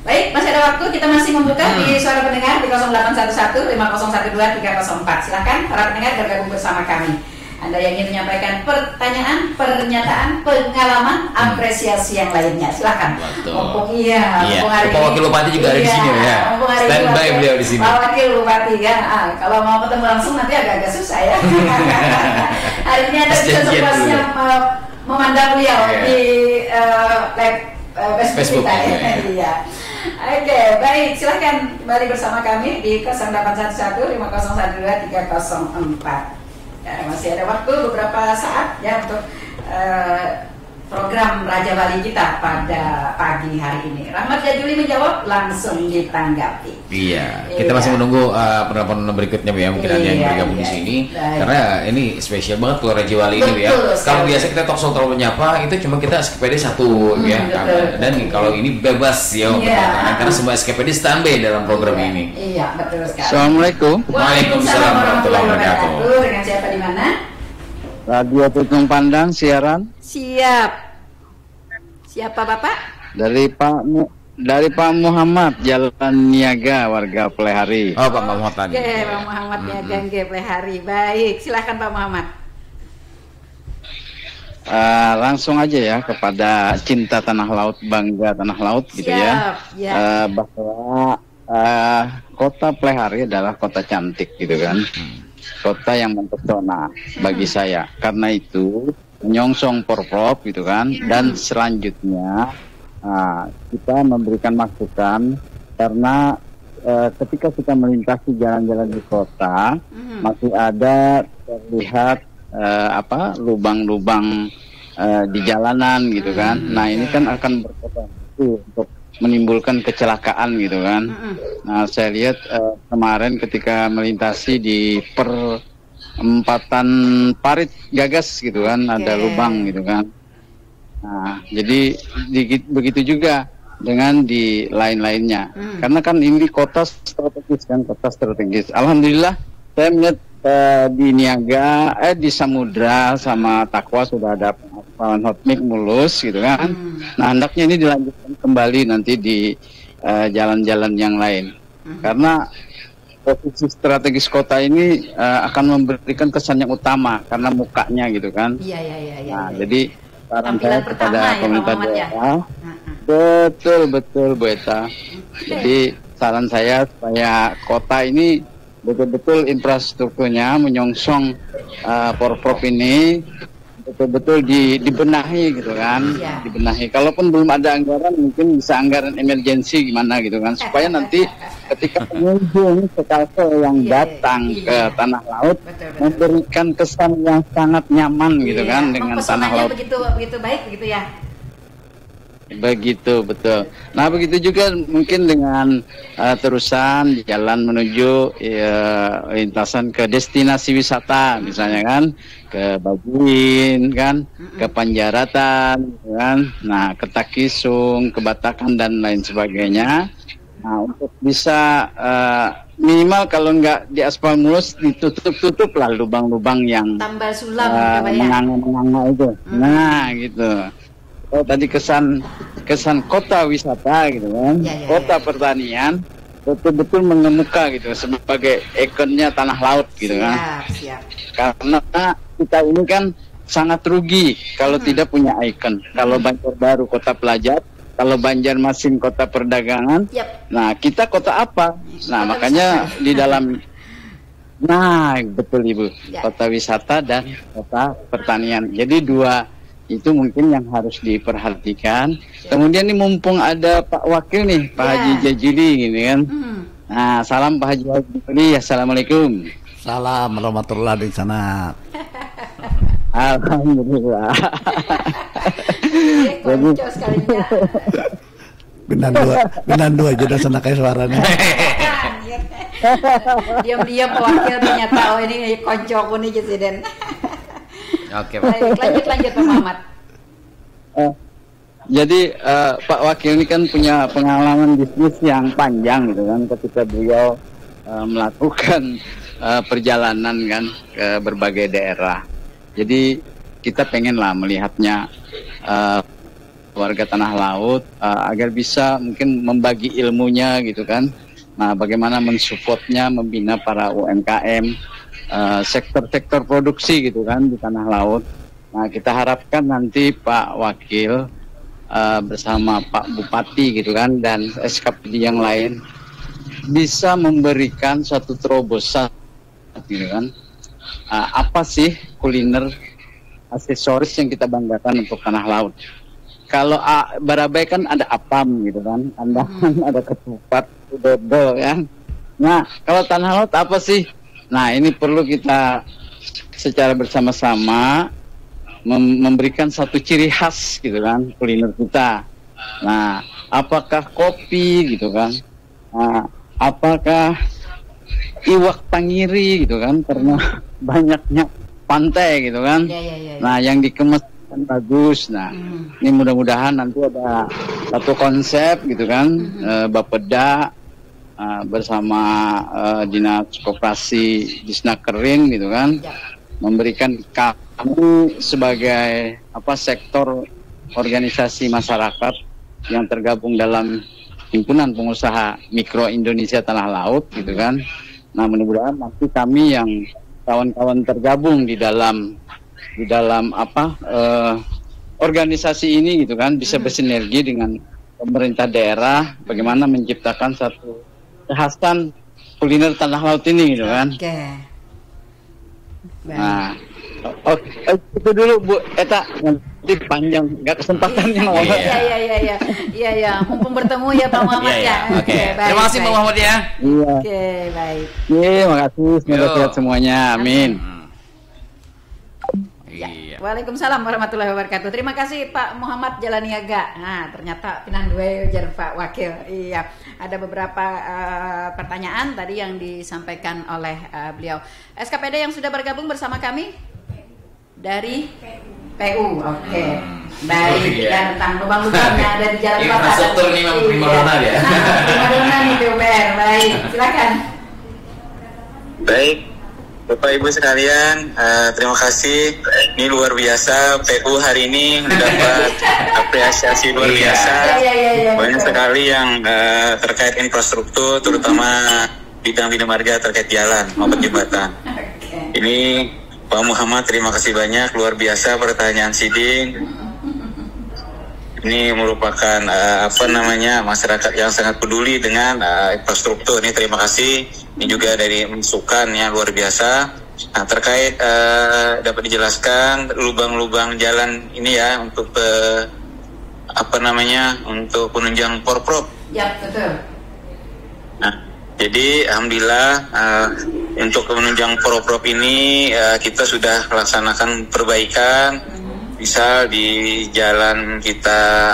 Baik, masih ada waktu, kita masih membuka di suara pendengar di 0811 5012 304. Silakan para pendengar bergabung bersama kami. Anda yang ingin menyampaikan pertanyaan, pernyataan, pengalaman, apresiasi yang lainnya, silakan. Mumpung Pak Wakil Bupati juga ada di sini ya. Standby beliau di sini. Pak Wakil Bupati ya. Kalau mau ketemu langsung nanti agak-agak susah ya. Hari ini ada bisa sepuasnya memandang beliau di Facebook kita. Iya. Oke, baik, silakan kembali bersama kami di 0811 5012 304. Ya, masih ada waktu beberapa saat ya untuk program Raja Wali kita pada pagi hari ini. Rahmat Jajuli menjawab, langsung ditanggapi. Iya, kita masih menunggu penelpon berikutnya ya, mungkin ada yang bergabung di sini. Karena ini spesial banget kalau Raja Wali ini ya. Kalau biasa kita talk show terlalu menyapa itu cuma kita SKPD satu ya. Dan kalau ini bebas ya, karena semua SKPD standby dalam program ini. Iya, betul sekali. Assalamualaikum. Waalaikumsalam warahmatullahi wabarakatuh. Dengan siapa di mana? Radio Petung Pandang siaran. Siap. Siapa Bapak? Dari Pak Muhammad Jalan Niaga, warga Plehari. Oh, Pak Muhammad tadi. Oke, Pak Muhammad Niaga Plehari. Baik, silakan Pak Muhammad. Langsung aja ya kepada cinta tanah laut, bangga tanah laut gitu ya. Bahwa kota Plehari adalah kota cantik gitu kan. Kota yang mempesona bagi saya. Karena itu menyongsong Porprov gitu kan, dan selanjutnya kita memberikan masukan karena ketika kita melintasi jalan-jalan di kota masih ada terlihat lubang-lubang di jalanan gitu kan. Nah ini kan akan berpotensi untuk menimbulkan kecelakaan gitu kan. Nah saya lihat kemarin ketika melintasi di perempatan Parit Gagas gitu kan, ada lubang gitu kan. Nah jadi begitu juga dengan di lain-lainnya. Karena kan ini kota strategis kan, kota strategis. Alhamdulillah saya melihat di Niaga, di Samudra sama Takwa sudah ada pengapalan hotmik mulus gitu kan. Nah hendaknya ini dilanjutkan kembali nanti di jalan-jalan yang lain. Karena posisi strategis kota ini akan memberikan kesan yang utama karena mukanya gitu kan. Nah jadi saran saya kepada pemerintah daerah, betul Bu Eta. Jadi saran saya supaya kota ini betul-betul infrastrukturnya menyongsong Porprov ini betul-betul dibenahi gitu kan, dibenahi. Kalaupun belum ada anggaran, mungkin bisa anggaran emergensi gimana gitu kan, supaya nanti ketika pengunjung sekalsel yang datang ke tanah laut memberikan kesan yang sangat nyaman gitu kan dengan tanah laut. Begitu baik begitu ya. Begitu, betul. Nah, begitu juga mungkin dengan terusan jalan menuju lintasan ke destinasi wisata, misalnya kan ke Babuin kan, ke Panjaratan kan, nah ke Takisung, ke Batakan dan lain sebagainya. Nah, untuk bisa minimal kalau nggak diaspal mulus, ditutup lah lubang-lubang yang tambal sulam menganga itu. Nah, gitu. Oh, tadi kesan kota wisata gitu kan, kota pertanian betul-betul mengemuka gitu sebagai ikonnya tanah laut gitu kan. Karena kita ini kan sangat rugi kalau tidak punya ikon. Kalau Banjarbaru kota pelajar, kalau Banjarmasin kota perdagangan, nah kita kota apa? Nah makanya di dalam, nah betul Ibu, kota wisata dan kota pertanian. Jadi dua itu mungkin yang harus diperhatikan. Kemudian ini mumpung ada Pak Wakil nih, Pak Haji Jajili gini kan. Nah, salam Pak Haji Jajili. Assalamualaikum. Salam warahmatullahi wabarakatuh. Alhamdulillah. Binan dua jodoh sana kayak suaranya. Diam-diam Pak Wakil ternyata ini koncoku nih Presiden. Oke, lanjut Pak Muhammad. Jadi Pak Wakil ini kan punya pengalaman bisnis yang panjang gitu kan, ketika beliau melakukan perjalanan kan ke berbagai daerah. Jadi kita pengenlah melihatnya warga tanah laut agar bisa mungkin membagi ilmunya gitu kan. Nah, bagaimana mensupportnya, membina para UMKM, sektor-sektor produksi gitu kan di tanah laut. Nah, kita harapkan nanti Pak Wakil bersama Pak Bupati gitu kan dan SKPD yang lain bisa memberikan satu terobosan gitu kan. Apa sih kuliner aksesoris yang kita banggakan untuk tanah laut? Kalau Barabai kan ada apam gitu kan, Andaman ada ketupat, dodol kan. Nah, kalau tanah laut apa sih? Nah, ini perlu kita secara bersama-sama memberikan satu ciri khas gitu kan kuliner kita. Nah, apakah kopi gitu kan? Nah, apakah iwak tangiri gitu kan? Karena banyaknya pantai gitu kan. Nah, yang dikemas kan bagus. Nah, ini mudah-mudahan nanti ada satu konsep gitu kan, Bapeda bersama Dinas Koperasi Disnakerin gitu kan, memberikan kami sebagai sektor organisasi masyarakat yang tergabung dalam Himpunan Pengusaha Mikro Indonesia Tanah Laut gitu kan. Nah, mudah-mudahan nanti kami yang kawan-kawan tergabung di dalam organisasi ini gitu kan bisa bersinergi dengan pemerintah daerah bagaimana menciptakan satu kekhasan kuliner tanah laut ini gitu kan. Nah, itu dulu Bu Eta, nanti panjang nggak kesempatannya. Iya. Mumpung bertemu ya Pak Muhammad ya. Terima kasih Pak Muhammad ya. Oke, baik. Terima kasih, semoga sehat semuanya. Amin. Waalaikumsalam warahmatullahi wabarakatuh. Terima kasih Pak Muhammad Jalaniaga. Nah, ternyata pinan dua jar Pak Wakil. Iya, ada beberapa pertanyaan tadi yang disampaikan oleh beliau. SKPD yang sudah bergabung bersama kami dari PU. Oke. Baik, dan tentang lubang-lubangnya ada di jalan kota. Infrastruktur ini memang primadona ya. Primadona nih PUPR. Baik, silakan. Baik. Bapak Ibu sekalian, terima kasih. Ini luar biasa, PU hari ini mendapat apresiasi luar biasa. Banyak sekali yang terkait infrastruktur, terutama bidang marga terkait jalan maupun jembatan. Ini Pak Muhammad, terima kasih banyak, luar biasa pertanyaan Sidin. Ini merupakan masyarakat yang sangat peduli dengan infrastruktur. Ini terima kasih. Ini juga dari masukan yang luar biasa. Nah, terkait dapat dijelaskan lubang-lubang jalan ini ya untuk untuk penunjang porprov. Ya, betul. Nah, jadi alhamdulillah untuk penunjang porprov ini kita sudah laksanakan perbaikan. Misal di jalan kita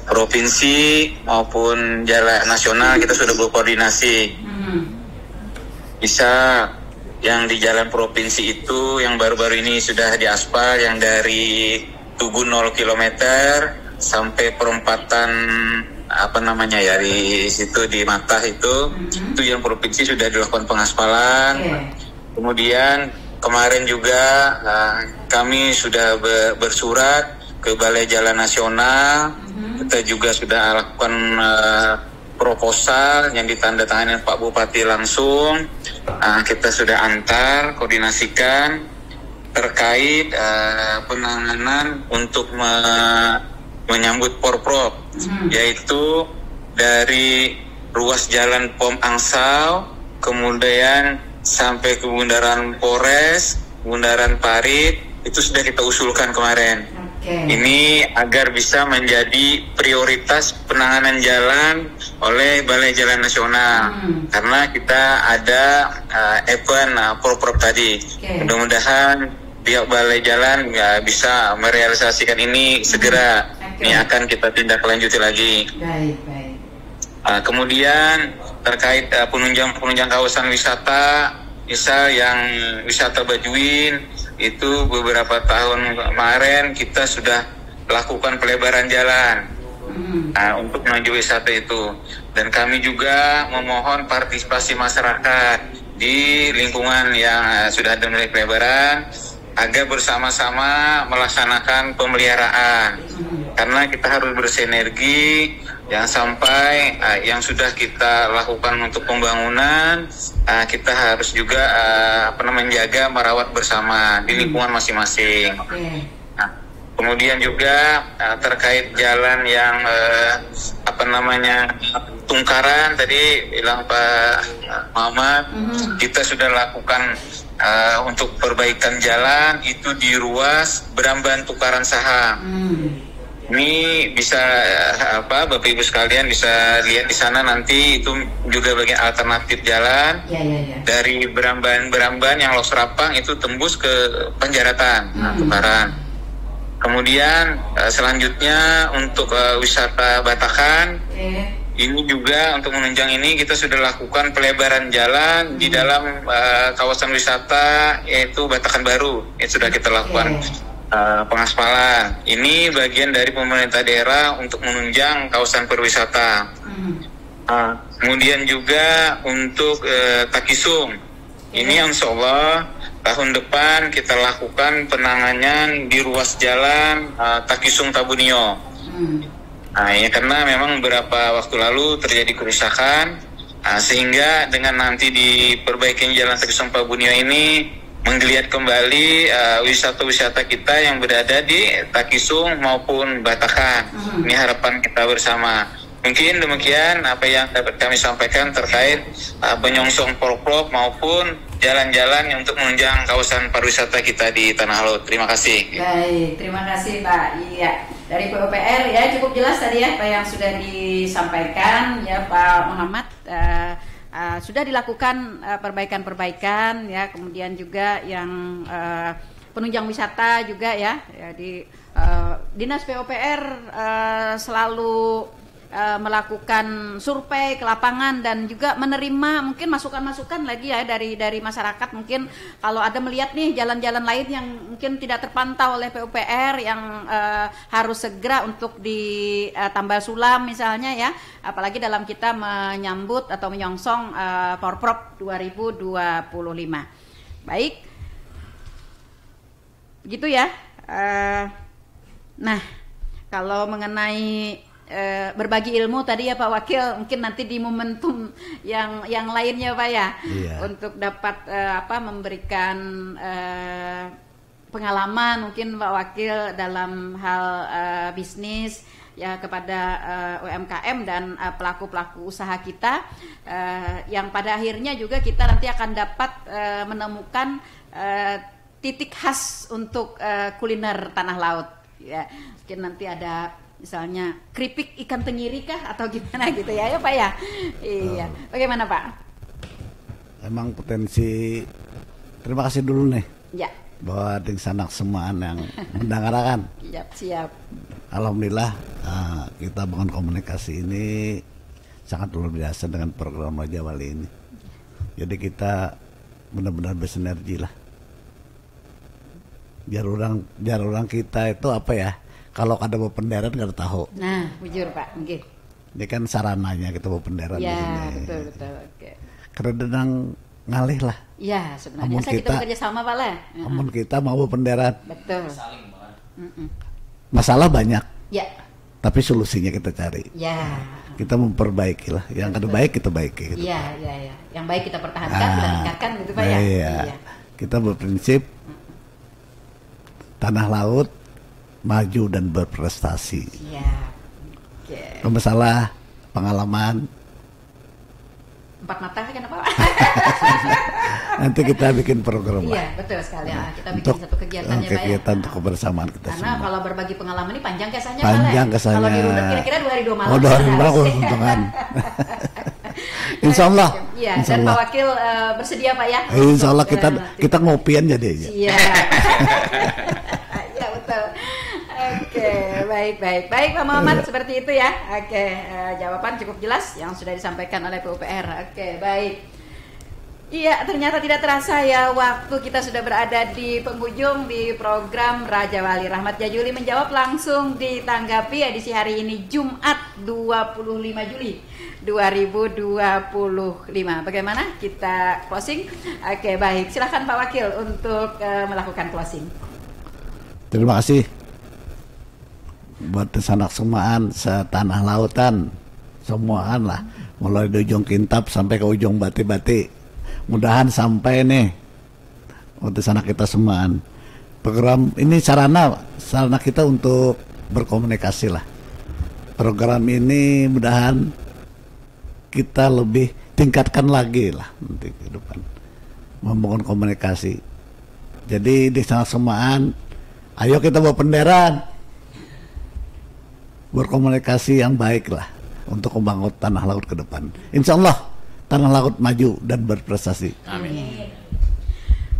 provinsi maupun jalan nasional kita sudah berkoordinasi. Bisa yang di jalan provinsi itu yang baru-baru ini sudah diaspal, yang dari Tugu 0 km sampai perempatan di situ di Matah itu yang provinsi sudah dilakukan pengaspalan. Kemudian kemarin juga kami sudah bersurat ke Balai Jalan Nasional. Kita juga sudah lakukan proposal yang ditandatangani Pak Bupati langsung. Kita sudah antar, koordinasikan terkait penanganan untuk menyambut porprov, yaitu dari ruas jalan Pom Angsal, kemudian sampai ke Bundaran Polres, Bundaran Parit, itu sudah kita usulkan kemarin. Ini agar bisa menjadi prioritas penanganan jalan oleh Balai Jalan Nasional, karena kita ada event porprov tadi. Mudah-mudahan pihak Balai Jalan bisa merealisasikan ini segera. Ini akan kita tindak lanjuti lagi. Baik. Kemudian terkait penunjang kawasan wisata, misal yang wisata Bajuin, itu beberapa tahun kemarin kita sudah lakukan pelebaran jalan untuk menuju wisata itu. Dan kami juga memohon partisipasi masyarakat di lingkungan yang sudah ada mulai pelebaran, agar bersama-sama melaksanakan pemeliharaan. Karena kita harus bersinergi, jangan sampai yang sudah kita lakukan untuk pembangunan, kita harus juga menjaga, merawat bersama di lingkungan masing-masing. Nah, kemudian juga terkait jalan yang Tungkaran tadi bilang Pak Muhammad, kita sudah lakukan untuk perbaikan jalan itu di ruas Beramban Tukaran Saham. Ini bisa Bapak Ibu sekalian bisa lihat di sana nanti, itu juga bagian alternatif jalan dari Beramban yang Losrapang itu tembus ke Penjaratan, Tukaran. Kemudian selanjutnya untuk wisata Batakan, ini juga untuk menunjang ini kita sudah lakukan pelebaran jalan di dalam kawasan wisata yaitu Batakan Baru, itu sudah kita lakukan pengaspalan. Ini bagian dari pemerintah daerah untuk menunjang kawasan perwisata. Kemudian juga untuk Takisung, ini insya Allah tahun depan kita lakukan penanganan di ruas jalan Takisung Tabunio. Ya, karena memang beberapa waktu lalu terjadi kerusakan, sehingga dengan nanti diperbaiki jalan Takisung Tabunio ini menggeliat kembali wisata-wisata kita yang berada di Takisung maupun Batakan. Ini harapan kita bersama. Mungkin demikian apa yang dapat kami sampaikan terkait penyongsong porprov maupun jalan-jalan yang untuk menunjang kawasan pariwisata kita di Tanah Laut. Terima kasih. Baik, terima kasih Pak. Iya, dari PUPR ya cukup jelas tadi ya apa yang sudah disampaikan ya Pak Muhammad. Sudah dilakukan perbaikan-perbaikan ya, kemudian juga yang penunjang wisata juga ya di Dinas PUPR selalu melakukan survei ke lapangan dan juga menerima mungkin masukan-masukan lagi ya dari masyarakat. Mungkin kalau ada melihat nih jalan-jalan lain yang mungkin tidak terpantau oleh PUPR yang harus segera untuk ditambah sulam misalnya ya, apalagi dalam kita menyambut atau menyongsong Porprov 2025. Baik, gitu ya. Nah, kalau mengenai berbagi ilmu tadi ya Pak Wakil, mungkin nanti di momentum yang lainnya Pak ya, untuk dapat memberikan pengalaman mungkin Pak Wakil dalam hal bisnis ya kepada UMKM dan pelaku-pelaku usaha kita yang pada akhirnya juga kita nanti akan dapat menemukan titik khas untuk kuliner tanah laut. Ya, mungkin nanti ada misalnya keripik ikan tenggiri kah atau gimana gitu ya Pak ya. Iya. Bagaimana Pak? Emang potensi. Terima kasih dulu nih. Ya. Bahwa di sanak semaan yang mendengarkan. Siap. Alhamdulillah kita bangun komunikasi ini sangat luar biasa dengan program Raja Wali ini. Jadi kita benar-benar bersinergi lah. Biar orang kita itu apa ya? Kalau ada bawa penderan nggak tahu. Nah, bujur Pak, mungkin. Ini kan sarananya kita bawa penderan di sini. Ya, betul. Oke. Karena ngalih lah. Ya, sebenarnya kita bekerja sama Pak lah. Namun kita mau bawa penderan. Betul. Masalah banyak. Ya. Tapi solusinya kita cari. Ya. Kita memperbaiki lah. Yang kada baik kita baiki. Gitu. Iya. Yang baik kita pertahankan, kita tingkatkan gitu Pak ya. Iya. Kita berprinsip tanah laut maju dan berprestasi. Iya. Oke. Masalah pengalaman. 4 mata kan apa? Nanti kita bikin program lah. Iya, betul sekali. Kita bikin satu kegiatannya Pak ya. Kegiatan untuk kebersamaan kita karena semua. kalau berbagi pengalaman ini panjang kesannya. Panjang kesannya. Kalau dirunut kira-kira 2 hari 2 malam. 2 hari 2 malam keuntungan. Insya Allah. Iya, dan Pak Wakil bersedia Pak ya. Insya Allah kita ngopian jadi aja. Iya. Iya betul. Oke, baik Pak Muhammad, seperti itu ya. Oke, jawaban cukup jelas yang sudah disampaikan oleh PUPR. Oke, baik. Iya, ternyata tidak terasa ya waktu kita sudah berada di penghujung di program Raja Wali. Rahmat Jajuli menjawab langsung ditanggapi edisi hari ini Jumat 25 Juli 2025. Bagaimana kita closing? Oke, baik. Silakan Pak Wakil untuk melakukan closing. Terima kasih buat sanak semaan setanah lautan semuaan lah, mulai di ujung Kintab sampai ke ujung Bati-Bati. Mudahan sampai nih untuk sanak kita semaan. Program ini sarana kita untuk berkomunikasi lah. Program ini mudahan kita lebih tingkatkan lagi lah nanti ke depan, membangun komunikasi. Jadi di sanak semaan, ayo kita bawa penderan, berkomunikasi yang baik lah untuk membangun tanah laut ke depan. Insya Allah tanah laut maju dan berprestasi. Amin.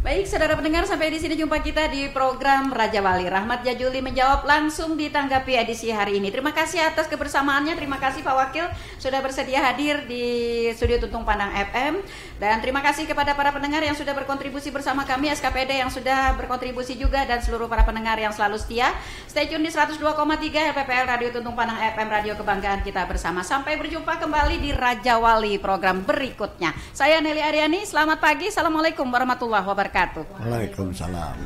Baik, saudara pendengar, sampai di sini jumpa kita di program Raja Wali. Rahmat Jajuli menjawab langsung ditanggapi edisi hari ini. Terima kasih atas kebersamaannya. Terima kasih Pak Wakil sudah bersedia hadir di studio Tuntung Pandang FM. Dan terima kasih kepada para pendengar yang sudah berkontribusi bersama kami, SKPD yang sudah berkontribusi juga, dan seluruh para pendengar yang selalu setia. Stay tune di 102,3 RPPL Radio Tuntung Pandang FM, radio kebanggaan kita bersama. Sampai berjumpa kembali di Raja Wali program berikutnya. Saya Nelly Aryani, selamat pagi. Assalamualaikum warahmatullahi wabarakatuh. Waalaikumsalam.